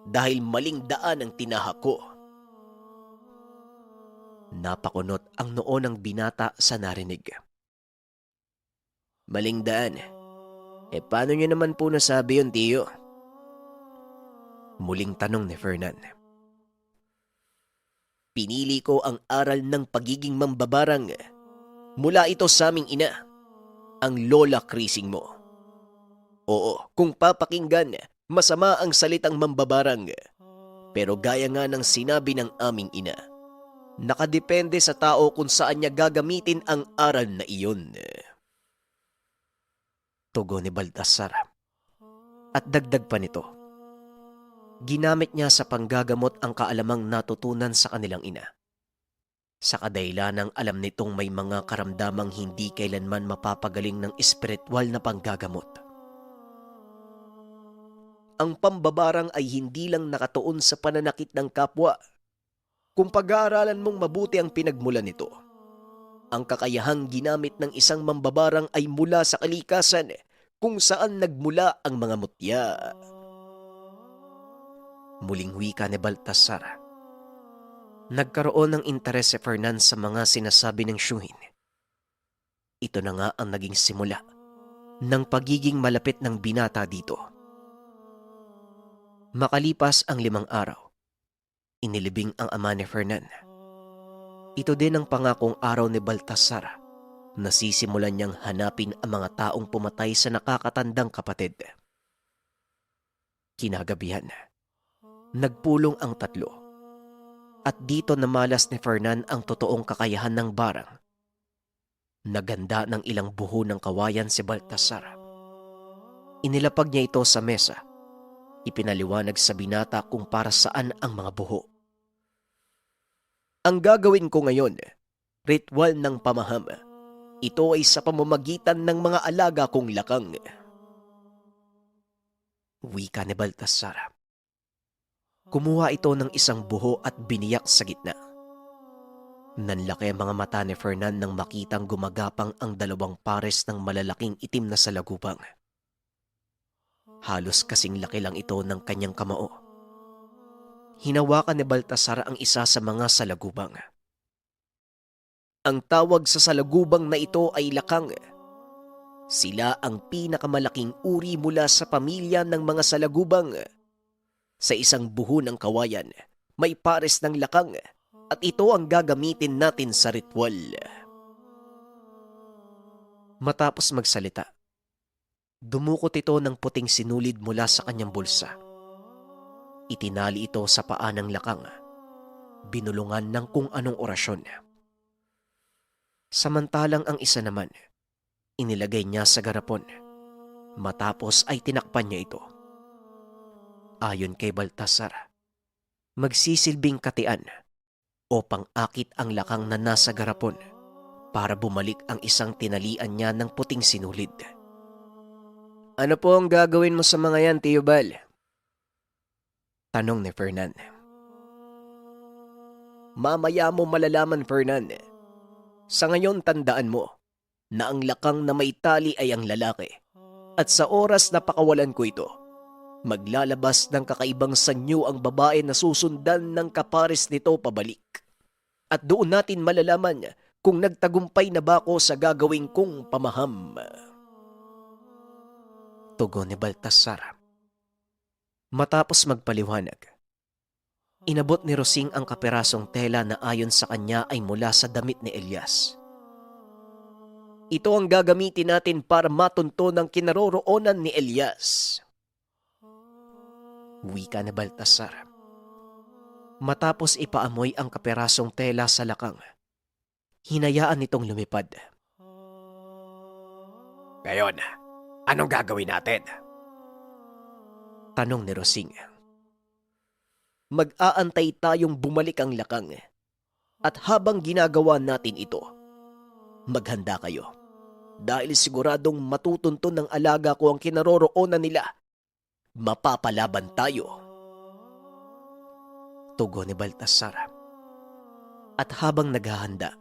Dahil maling daan ang tinahak ko.
Napakunot ang noo ng binata sa narinig.
Maling daan. Paano niyo naman po nasabi yun, Tio?
Muling tanong ni Fernan.
Pinili ko ang aral ng pagiging mambabarang. Mula ito sa aming ina, ang Lola Krising mo. Oo, kung papakinggan, masama ang salitang mambabarang. Pero gaya nga ng sinabi ng aming ina, nakadepende sa tao kung saan niya gagamitin ang aral na iyon.
Tugon ni Baltasar. At dagdag pa nito, ginamit niya sa panggagamot ang kaalamang natutunan sa kanilang ina. Sa kadahilanang alam nitong may mga karamdamang hindi kailanman mapapagaling ng espiritual na panggagamot.
Ang pambabarang ay hindi lang nakatuon sa pananakit ng kapwa. Kung pag-aaralan mong mabuti ang pinagmulan nito, ang kakayahang ginamit ng isang mambabarang ay mula sa kalikasan kung saan nagmula ang mga mutya.
Muling wika ni Baltasar. Nagkaroon ng interes si Fernan sa mga sinasabi ng Shuhin. Ito na nga ang naging simula ng pagiging malapit ng binata dito. Makalipas ang 5 araw, inilibing ang ama ni Fernan. Ito din ang pangakong araw ni Baltasar na sisimulan niyang hanapin ang mga taong pumatay sa nakakatandang kapatid. Kinagabihan, nagpulong ang tatlo at dito namalas ni Fernan ang totoong kakayahan ng barang. Naganda ng ilang buho ng kawayan si Baltasar. Inilapag niya ito sa mesa. Ipinaliwanag sa binata kung para saan ang mga buho.
Ang gagawin ko ngayon, ritual ng pamaham. Ito ay sa pamamagitan ng mga alaga kong lakang.
Wika ni Baltasar. Kumuha ito ng isang buho at biniyak sa gitna. Nanlaki ang mga mata ni Fernan nang makitang gumagapang ang 2 pares ng malalaking itim na salagubang. Halos kasing laki lang ito ng kanyang kamao. Hinawakan ni Baltasar ang isa sa mga salagubang.
Ang tawag sa salagubang na ito ay lakang. Sila ang pinakamalaking uri mula sa pamilya ng mga salagubang. Sa isang buho ng kawayan, may pares ng lakang at ito ang gagamitin natin sa ritual.
Matapos magsalita, dumukot ito ng puting sinulid mula sa kanyang bulsa. Itinali ito sa paa ng lakang, binulungan ng kung anong orasyon. Samantalang ang isa naman, inilagay niya sa garapon. Matapos ay tinakpan niya ito. Ayon kay Baltasar, magsisilbing katian o pang-akit ang lakang na nasa garapon para bumalik ang isang tinalian niya ng puting sinulid.
Ano po ang gagawin mo sa mga yan, Tio Bal?
Tanong ni Fernan.
Mamaya mo malalaman, Fernan. Sa ngayon tandaan mo na ang lakang na may tali ay ang lalaki. At sa oras na pakawalan ko ito, maglalabas ng kakaibang sanyo ang babae na susundan ng kapares nito pabalik. At doon natin malalaman
kung nagtagumpay na ba ako sa gagawin kong pamaham. Tugon ni Baltasar. Matapos magpaliwanag, inabot ni Rosing ang kaperasong tela na ayon sa kanya ay mula sa damit ni Elias. Ito ang gagamitin natin para matunto ng kinaroroonan ni Elias. Wika ni Baltasar. Matapos ipaamoy ang kaperasong tela sa lakang, hinayaan nitong lumipad.
Ngayon, anong gagawin natin?
Tanong ni Rosing. Mag-aantay tayong bumalik ang lakang at habang ginagawa natin ito, maghanda kayo dahil siguradong matutunto ng alaga ko ang kinaroroonan nila. Mapapalaban tayo. Tugon ni Baltasar. At habang naghahanda,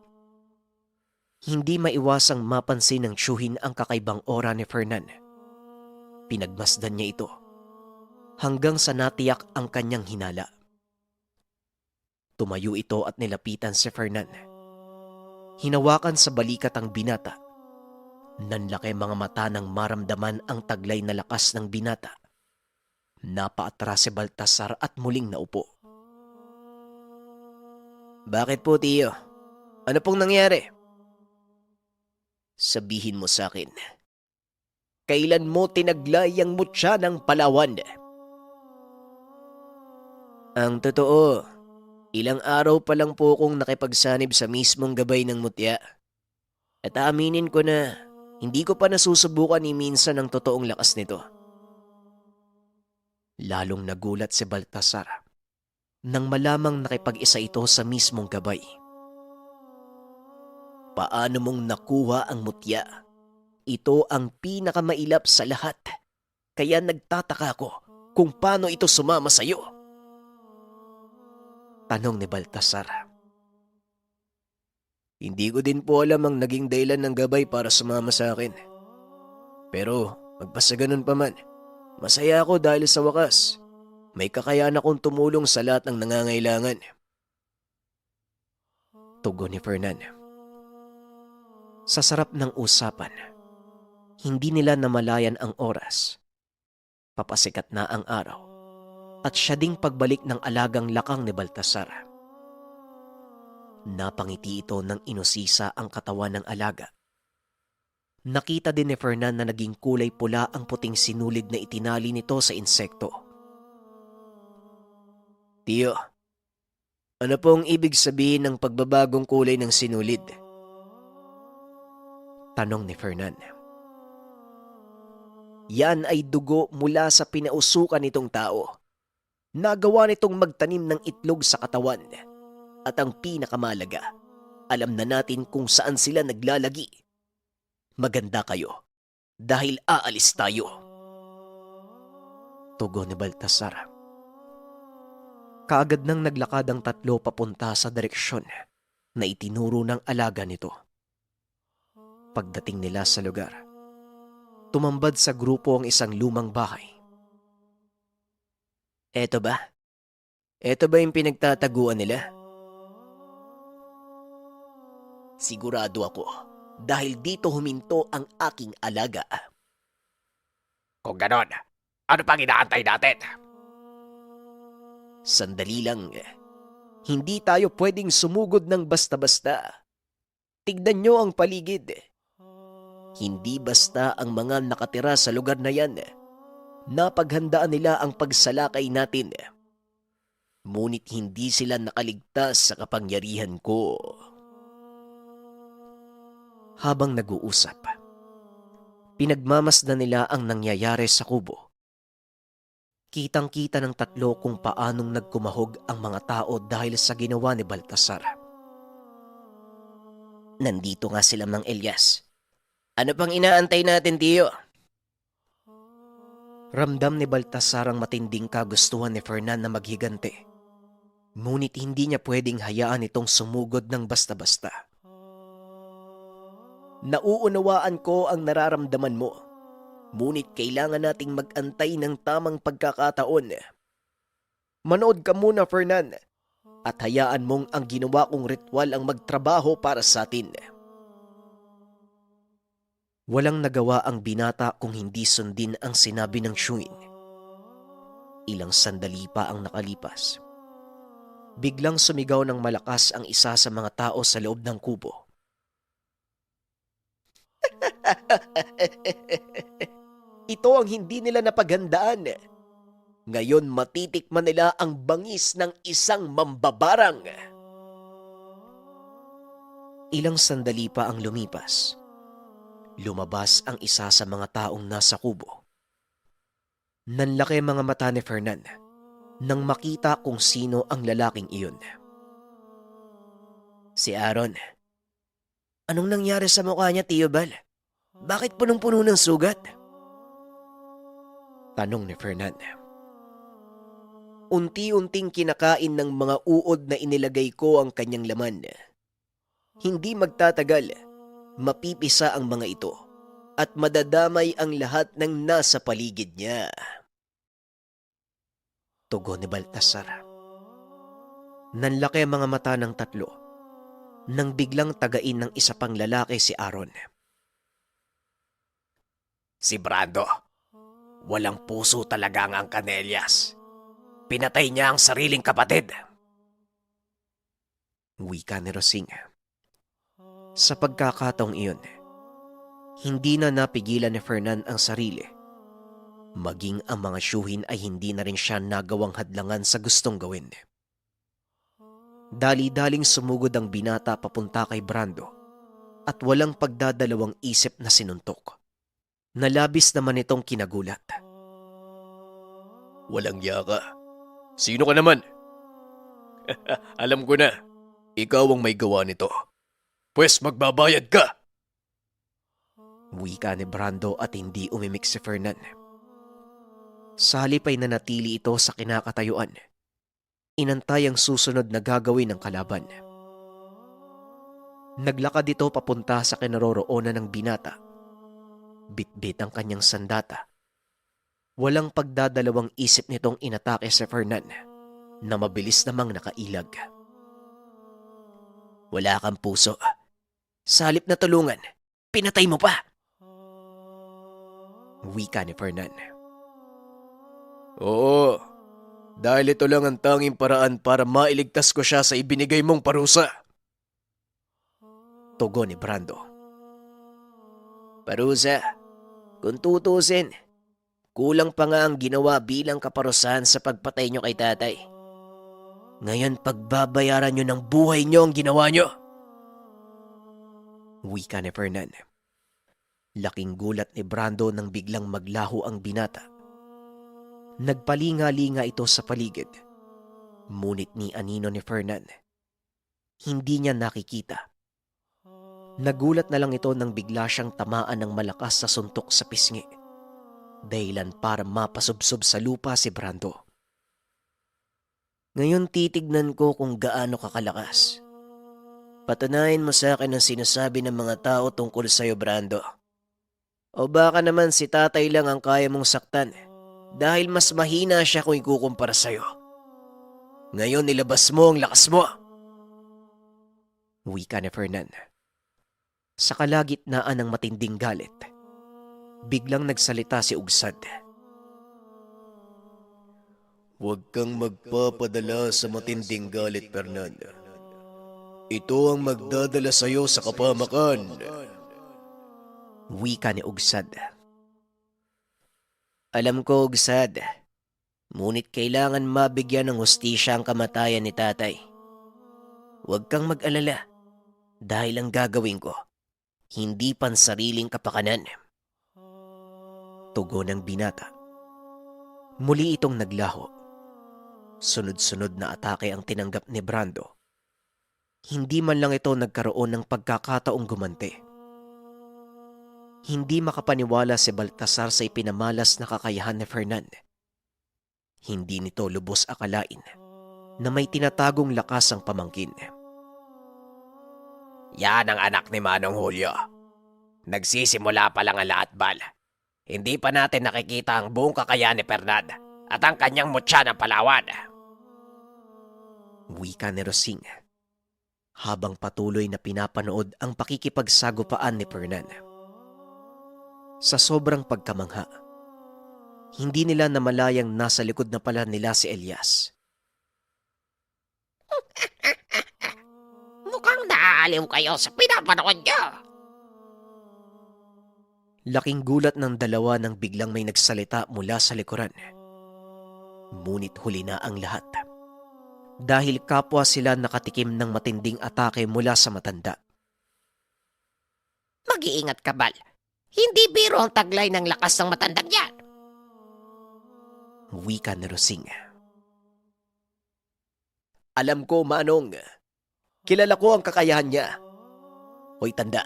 hindi maiwasang mapansin ng tiyuhin ang kakaibang aura ni Fernan. Pinagmasdan niya ito hanggang sa natiyak ang kanyang hinala. Tumayo ito at nilapitan si Fernan. Hinawakan sa balikat ang binata. Nanlaki mga mata nang maramdaman ang taglay na lakas ng binata. Napaatras si Baltasar at muling naupo. Bakit po, tiyo? Ano pong nangyari? Sabihin mo sa akin, kailan mo tinaglay ang mutya ng Palawan? Ang totoo, ilang araw pa lang po akong nakipagsanib sa mismong gabay ng mutya. At aaminin ko na hindi ko pa nasusubukan ni minsan ang totoong lakas nito. Lalong nagulat si Baltasar nang malamang nakipag-isa ito sa mismong gabay. Paano mong nakuha ang mutya? Ito ang pinakamailap sa lahat. Kaya nagtataka ko kung paano ito sumama sa iyo. Tanong ni Baltasar. Hindi ko din po alam ang naging dahilan ng gabay para sumama sa akin. Pero magpasa ganun pa man, masaya ako dahil sa wakas may kakayahan akong tumulong sa lahat ng nangangailangan. Tugon ni Fernan. Sa sarap ng usapan, hindi nila namalayan ang oras. Papasikat na ang araw at siya ding pagbalik ng alagang lakang ni Baltasar. Napangiti ito nang inusisa ang katawan ng alaga. Nakita din ni Fernan na naging kulay pula ang puting sinulid na itinali nito sa insekto. Tiyo, ano pong ibig sabihin ng pagbabagong kulay ng sinulid? Tanong ni Fernan. Yan ay dugo mula sa pinausukan nitong tao. Nagawa nitong magtanim ng itlog sa katawan. At ang pinakamalaga, alam na natin kung saan sila naglalagi. Maganda kayo dahil aalis tayo. Tugon ni Baltasar. Kaagad nang naglakad ang tatlo papunta sa direksyon na itinuro ng alaga nito. Pagdating nila sa lugar, tumambad sa grupo ang isang lumang bahay. Eto ba? Eto ba yung pinagtataguan nila? Sigurado ako dahil dito huminto ang aking alaga.
Kung ganon, ano pang inaantay natin?
Sandali lang. Hindi tayo pwedeng sumugod ng basta-basta. Tignan nyo ang paligid. Hindi basta ang mga nakatira sa lugar na yan. Napaghandaan nila ang pagsalakay natin. Ngunit hindi sila nakaligtas sa kapangyarihan ko. Habang nag-uusap, pinagmamasdan nila ang nangyayari sa kubo. Kitang-kita ng tatlo kung paanong nagkumahog ang mga tao dahil sa ginawa ni Baltasar. Nandito nga sila, Mang Elias. Ano pang inaantay natin, tiyo? Ramdam ni Baltasar ang matinding kagustuhan ni Fernan na maghigante. Ngunit hindi niya pwedeng hayaan itong sumugod ng basta-basta. Nauunawaan ko ang nararamdaman mo. Ngunit kailangan nating mag-antay ng tamang pagkakataon. Manood ka muna, Fernan. at hayaan mong ang ginawa kong ritual ang magtrabaho para sa atin. Walang nagawa ang binata kung hindi sundin ang sinabi ng Shuin. Ilang sandali pa ang nakalipas. Biglang sumigaw ng malakas ang isa sa mga tao sa loob ng kubo. Ito ang hindi nila napaghandaan. Ngayon matitikman nila ang bangis ng isang mambabarang. Ilang sandali pa ang lumipas. Lumabas ang isa sa mga taong nasa kubo. Nanlaki mga mata ni Fernan nang makita kung sino ang lalaking iyon. Si Aaron. Anong nangyari sa mukha niya, Tio Bal? Bakit punong-puno ng sugat? Tanong ni Fernan. Unti-unting kinakain ng mga uod na inilagay ko ang kanyang laman. Hindi magtatagal, mapipisa ang mga ito at madadamay ang lahat ng nasa paligid niya. Tugon ni Baltasar. Nanlaki ang mga mata ng tatlo nang biglang tagain ng isa pang lalaki si Aaron. Si Brando, walang puso talaga ang Canelias. Pinatay niya ang sariling kapatid. Wika ni Rosing. Sa pagkakataong iyon, hindi na napigilan ni Fernan ang sarili. Maging ang mga syuhin ay hindi na rin siya nagawang hadlangan sa gustong gawin. Dali-daling sumugod ang binata papunta kay Brando at walang pagdadalawang isip na sinuntok. Nalabis naman itong kinagulat.
Walang yaka. Sino ka naman? Alam ko na. Ikaw ang may gawa nito. Pwes magbabayad ka!
Wika ni Brando at hindi umimik si Fernan. Sa halip ay nanatili ito sa kinakatayuan. Inantay ang susunod na gagawin ng kalaban. Naglakad ito papunta sa kinaroroonan ng binata. Bitbit ang kanyang sandata. Walang pagdadalawang isip nitong inatake si Fernan na mabilis namang nakailag. Wala kang puso. Sa halip na tulungan, pinatay mo pa! Wika ni Fernan.
Oo, dahil ito lang ang tanging paraan para mailigtas ko siya sa ibinigay mong parusa.
Tugon ni Brando. Parusa, kung tutusin, kulang pa nga ang ginawa bilang kaparusahan sa pagpatay nyo kay tatay. Ngayon pagbabayaran nyo ng buhay nyo ang ginawa nyo. Wika ni Fernan. Laking gulat ni Brando nang biglang maglaho ang binata. Nagpalinga-linga ito sa paligid. Ngunit ni anino ni Fernan. Hindi niya nakikita. Nagulat na lang ito nang bigla siyang tamaan ng malakas sa suntok sa pisngi. Dahilan para mapasubsob sa lupa si Brando. Ngayon titignan ko kung gaano kakalakas. Patunayan mo sa akin ang sinasabi ng mga tao tungkol sa'yo, Brando. O baka naman si tatay lang ang kaya mong saktan dahil mas mahina siya kung ikukumpara sa'yo. Ngayon ilabas mo ang lakas mo. Wika ni Fernan. Sa kalagitnaan ng matinding galit, biglang nagsalita si Ugsad.
Huwag kang magpapadala sa matinding galit, Fernanda. Ito ang magdadala sa iyo sa kapamakan.
Wika ni Ugsad. Alam ko, Ugsad. Ngunit kailangan mabigyan ng hustisya ang kamatayan ni tatay. Huwag kang mag-alala. Dahil ang gagawin ko, hindi pansariling kapakanan. Tugon ng binata. Muli itong naglaho. Sunod-sunod na atake ang tinanggap ni Brando. Hindi man lang ito nagkaroon ng pagkakataong gumanti. Hindi makapaniwala si Baltasar sa ipinamalas na kakayahan ni Fernan. Hindi nito lubos akalain na may tinatagong lakas ang pamangkin.
Yan ang anak ni Manong Julio. Nagsisimula pa lang ang lahat, Bal. Hindi pa natin nakikita ang buong kakayahan ni Fernand at ang kanyang mutya ng Palawan.
Wika ni Rosing habang patuloy na pinapanood ang pakikipagsagupaan ni Fernan. Sa sobrang pagkamangha, hindi nila namalayang nasa likod na pala nila si Elias.
Mukhang naaaliw kayo sa pinapanood niyo.
Laking gulat ng dalawa nang biglang may nagsalita mula sa likuran. Ngunit huli na ang lahat. Dahil kapwa sila nakatikim ng matinding atake mula sa matanda.
Mag-iingat ka, Bal. Hindi biro ang taglay ng lakas ng matandang yan.
Wika ni Rosing.
Alam ko, Manong. Kilala ko ang kakayahan niya. Hoy tanda,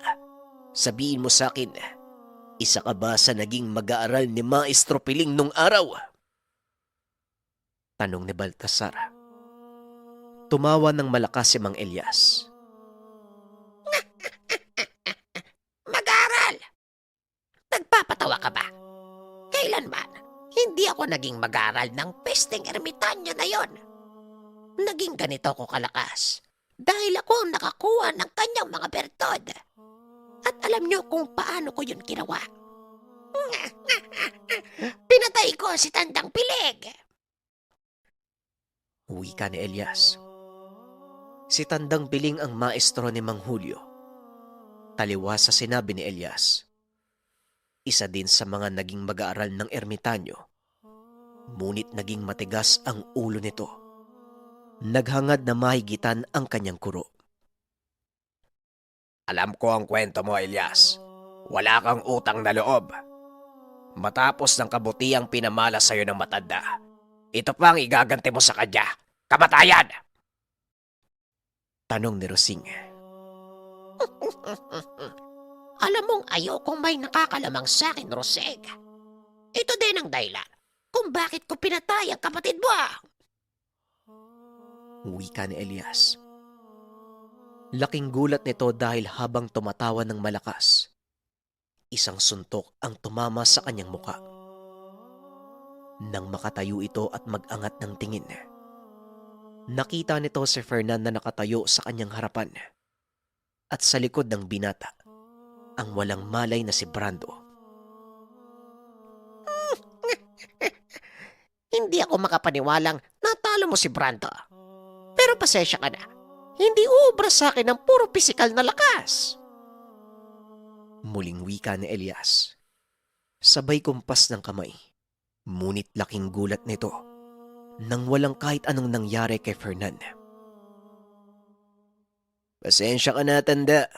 sabihin mo sa akin, isa ka ba sa naging mag-aaral ni Maestro Piling nung araw?
Tanong ni Baltasar. Tumawa ng malakas si Mang Elias.
Mag-aral! Nagpapatawa ka ba? Kailanman, hindi ako naging mag-aral ng pesteng ermitanyo na yon. Naging ganito ko kalakas dahil ako ang nakakuha ng kanyang mga bertod. At alam niyo kung paano ko yun ginawa. Pinatay ko si Tandang Pilig.
Wika ni Elias. Si Tandang Piling ang maestro ni Mang Julio. Taliwas sa sinabi ni Elias. Isa din sa mga naging mag-aaral ng ermitanyo. Ngunit naging matigas ang ulo nito. Naghangad na mahigitan ang kanyang kuro.
Alam ko ang kwento mo, Elias. Wala kang utang na loob. Matapos ng kabutiang pinamala sa'yo ng matanda, ito pa ang igaganti mo sa kanya. Kamatayan!
Tanong ni Rosing.
Alam mong ayokong may nakakalamang sa akin, Roseg. Ito din ang dahilan kung bakit ko pinatay ang kapatid mo.
Wika ni Elias. Laking gulat nito dahil habang tumatawa ng malakas, isang suntok ang tumama sa kanyang muka. Nang makatayo ito at mag-angat ng tingin, nakita nito si Fernan na nakatayo sa kanyang harapan at sa likod ng binata, ang walang malay na si Brando.
Hindi ako makapaniwalang natalo mo si Brando. Pero pasensya ka na. Hindi uubra sa akin ang puro pisikal na lakas.
Muling wika ni Elias. Sabay kumpas ng kamay. Ngunit laking gulat nito nang walang kahit anong nangyari kay Fernan.
Pasensya ka na, tanda.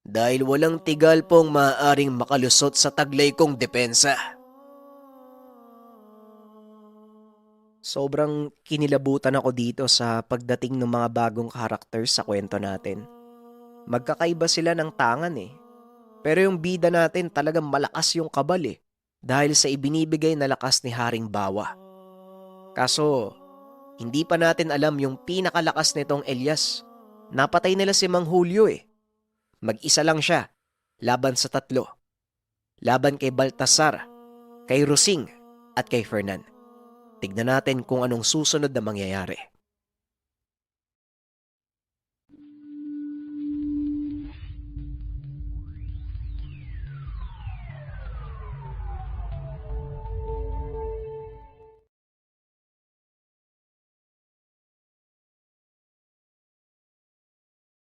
Dahil walang tigal pong maaaring makalusot sa taglay kong depensa.
Sobrang kinilabutan ako dito sa pagdating ng mga bagong characters sa kwento natin. Magkakaiba sila ng tangan eh. Pero yung bida natin talagang malakas yung kabal eh. Dahil sa ibinibigay na lakas ni Haring Bawa. Kaso, hindi pa natin alam yung pinakalakas nitong Elias. Napatay nila si Mang Julio eh. Mag-isa lang siya, laban sa tatlo. Laban kay Baltasar, kay Rosing, at kay Fernan. Tignan natin kung anong susunod na mangyayari.